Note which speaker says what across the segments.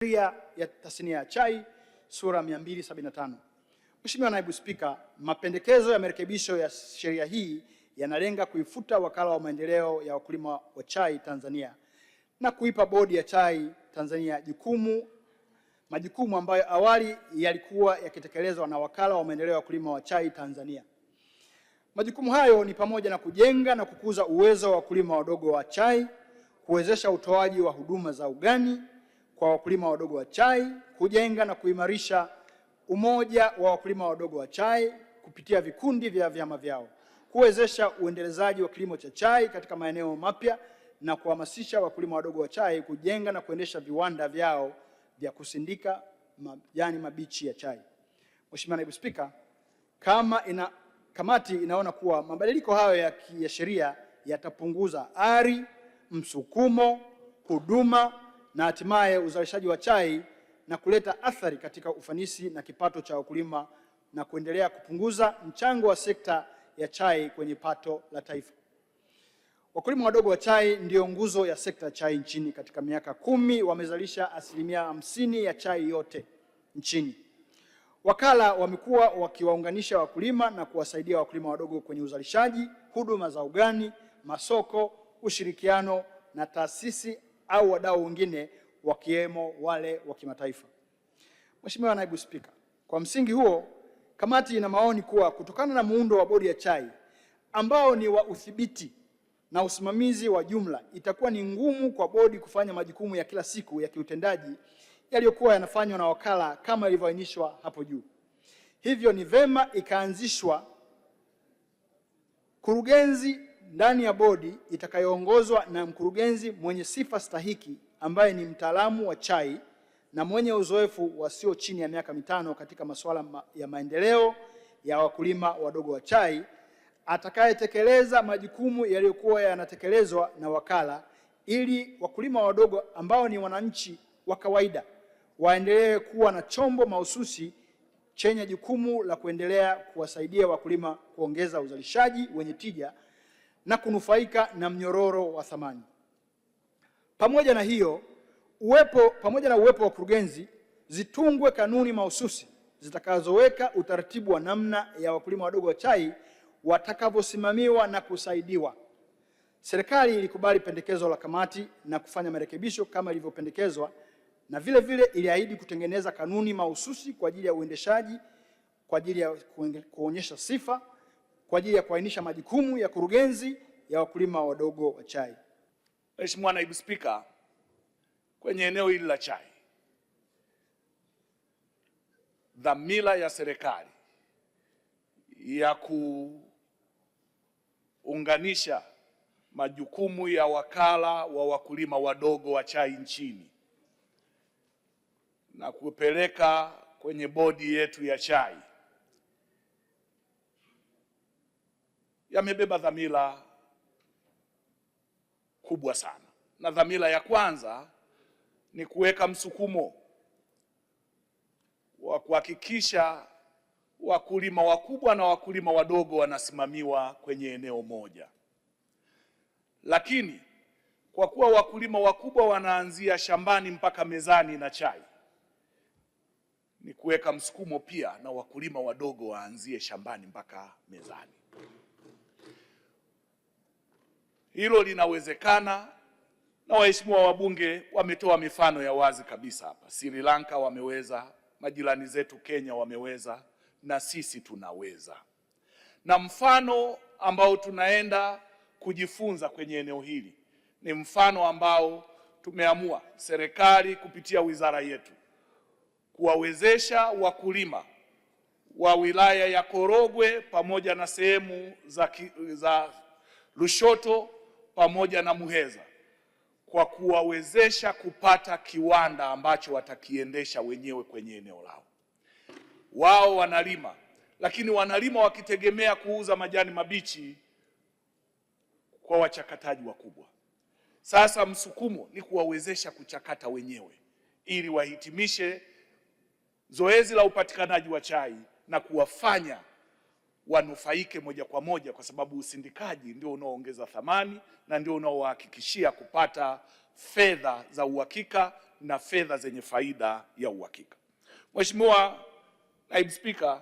Speaker 1: Sheria ya tasnia ya chai sura 275. Mheshimiwa Naibu Spika, mapendekezo ya marekebisho ya sheria hii yanalenga kuifuta Wakala wa Maendeleo ya Wakulima wa Chai Tanzania na kuipa Bodi ya Chai Tanzania majukumu ambayo awali yalikuwa yakitekelezwa na Wakala wa Maendeleo ya Wakulima wa Chai Tanzania. Majukumu hayo ni pamoja na kujenga na kukuza uwezo wa wakulima wadogo wa chai, kuwezesha utoaji wa huduma za ugani kwa wakulima wadogo wa chai, kujenga na kuimarisha umoja wa wakulima wadogo wa chai kupitia vikundi vya vyama vyao, kuwezesha uendelezaji wa kilimo cha chai katika maeneo mapya na kuhamasisha wakulima wadogo wa chai kujenga na kuendesha viwanda vyao vya kusindika majani mabichi ya chai. Mheshimiwa Naibu Spika, kamati inaona kuwa mabadiliko hayo ya sheria yatapunguza ari, msukumo, huduma na hatimaye uzalishaji wa chai na kuleta athari katika ufanisi na kipato cha wakulima na kuendelea kupunguza mchango wa sekta ya chai kwenye pato la taifa. Wakulima wadogo wa chai ndio nguzo ya sekta ya chai nchini. Katika miaka 10 wamezalisha 50% ya chai yote nchini. Wakala wamekuwa wakiwaunganisha wakulima na kuwasaidia wakulima wadogo kwenye uzalishaji, huduma za ugani, masoko, ushirikiano na taasisi au wadau wengine wakiwemo wale wa kimataifa. Mheshimiwa Naibu Spika, kwa msingi huo, kamati ina maoni kuwa kutokana na muundo wa Bodi ya Chai ambao ni wa udhibiti na usimamizi wa jumla, itakuwa ni ngumu kwa bodi kufanya majukumu ya kila siku ya kiutendaji yaliyokuwa yanafanywa na wakala kama ilivyoainishwa hapo juu. Hivyo ni vema ikaanzishwa kurugenzi ndani ya bodi itakayoongozwa na mkurugenzi mwenye sifa stahiki ambaye ni mtaalamu wa chai na mwenye uzoefu wa sio chini ya miaka 5 katika masuala ya maendeleo ya wakulima wadogo wa chai, atakayetekeleza majukumu yaliyokuwa yanatekelezwa na wakala ili wakulima wadogo ambao ni wananchi wa kawaida waendelee kuwa na chombo mahususi chenye jukumu la kuendelea kuwasaidia wakulima kuongeza uzalishaji wenye tija na kunufaika na mnyororo wa thamani. Pamoja na uwepo wa kurugenzi, zitungwe kanuni mahususi zitakazoweka utaratibu wa namna ya wakulima wadogo wa chai watakavyosimamiwa na kusaidiwa. Serikali ilikubali pendekezo la kamati na kufanya marekebisho kama ilivyopendekezwa, na vile vile iliahidi kutengeneza kanuni mahususi kwa ajili ya uendeshaji, kwa ajili ya kuonyesha sifa, kwa ajili ya kuainisha majukumu ya kurugenzi ya wakulima wadogo wa chai.
Speaker 2: Mheshimiwa Naibu Spika, kwenye eneo hili la chai, dhamira ya serikali ya kuunganisha majukumu ya wakala wa wakulima wadogo wa chai nchini na kupeleka kwenye bodi yetu ya chai yamebeba dhamira kubwa sana. Na dhamira ya kwanza ni kuweka msukumo wa kuhakikisha wakulima wakubwa na wakulima wadogo wanasimamiwa kwenye eneo moja. Lakini kwa kuwa wakulima wakubwa wanaanzia shambani mpaka mezani na chai, ni kuweka msukumo pia na wakulima wadogo waanzie shambani mpaka mezani. Hilo linawezekana na waheshimiwa wabunge wametoa mifano ya wazi kabisa hapa. Sri Lanka wameweza, majirani zetu Kenya wameweza, na sisi tunaweza. Na mfano ambao tunaenda kujifunza kwenye eneo hili ni mfano ambao tumeamua serikali kupitia wizara yetu kuwawezesha wakulima wa wilaya ya Korogwe pamoja na sehemu za Lushoto pamoja na Muheza kwa kuwawezesha kupata kiwanda ambacho watakiendesha wenyewe kwenye eneo lao. Wao wanalima, lakini wanalima wakitegemea kuuza majani mabichi kwa wachakataji wakubwa. Sasa msukumo ni kuwawezesha kuchakata wenyewe ili wahitimishe zoezi la upatikanaji wa chai na kuwafanya wanufaike moja kwa moja, kwa sababu usindikaji ndio unaoongeza thamani na ndio unaowahakikishia kupata fedha za uhakika na fedha zenye faida ya uhakika. Mheshimiwa Naibu Spika,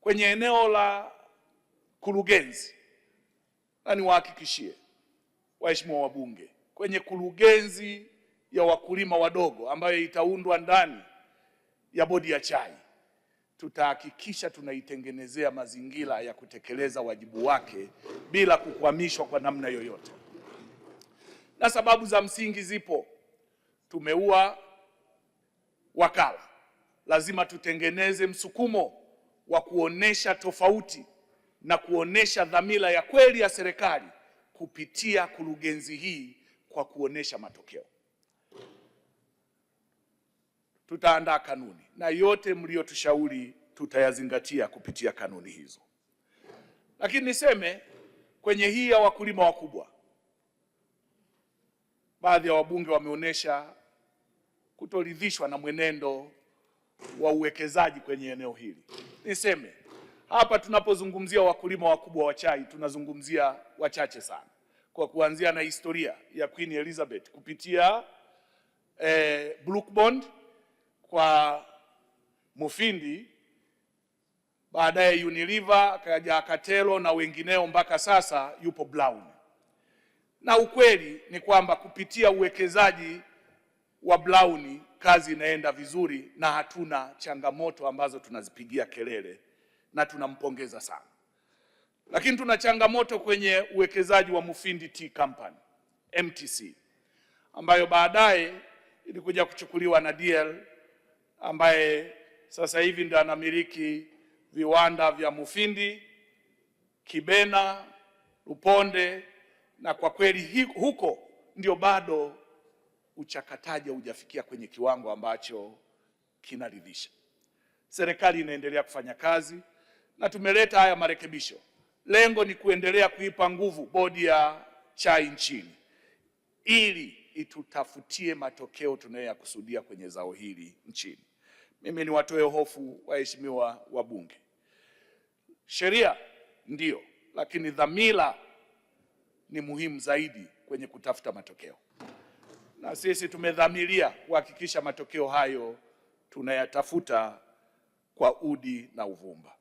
Speaker 2: kwenye eneo la kurugenzi, na niwahakikishie waheshimiwa wabunge, kwenye kurugenzi ya wakulima wadogo ambayo itaundwa ndani ya bodi ya chai, tutahakikisha tunaitengenezea mazingira ya kutekeleza wajibu wake bila kukwamishwa kwa namna yoyote. Na sababu za msingi zipo. Tumeua wakala, lazima tutengeneze msukumo wa kuonesha tofauti na kuonesha dhamira ya kweli ya serikali kupitia kurugenzi hii kwa kuonesha matokeo. Tutaandaa kanuni na yote mliotushauri tutayazingatia kupitia kanuni hizo. Lakini niseme kwenye hii ya wakulima wakubwa, baadhi ya wabunge wameonesha kutoridhishwa na mwenendo wa uwekezaji kwenye eneo hili. Niseme hapa tunapozungumzia wakulima wakubwa wa chai tunazungumzia wachache sana, kwa kuanzia na historia ya Queen Elizabeth kupitia Brooke Bond kwa Mufindi, baadaye Unilever, akaja Akatelo na wengineo, mpaka sasa yupo Brown. Na ukweli ni kwamba kupitia uwekezaji wa Brown kazi inaenda vizuri na hatuna changamoto ambazo tunazipigia kelele, na tunampongeza sana. Lakini tuna changamoto kwenye uwekezaji wa Mufindi Tea Company MTC, ambayo baadaye ilikuja kuchukuliwa na DL, ambaye sasa hivi ndio anamiliki viwanda vya Mufindi, Kibena, Luponde, na kwa kweli huko ndio bado uchakataji hujafikia kwenye kiwango ambacho kinaridhisha. Serikali inaendelea kufanya kazi na tumeleta haya marekebisho. Lengo ni kuendelea kuipa nguvu bodi ya chai nchini ili itutafutie matokeo tunayoyakusudia kwenye zao hili nchini. Mimi niwatoe hofu waheshimiwa wabunge. Sheria ndio, lakini dhamira ni muhimu zaidi kwenye kutafuta matokeo. Na sisi tumedhamiria kuhakikisha matokeo hayo tunayatafuta kwa udi na uvumba.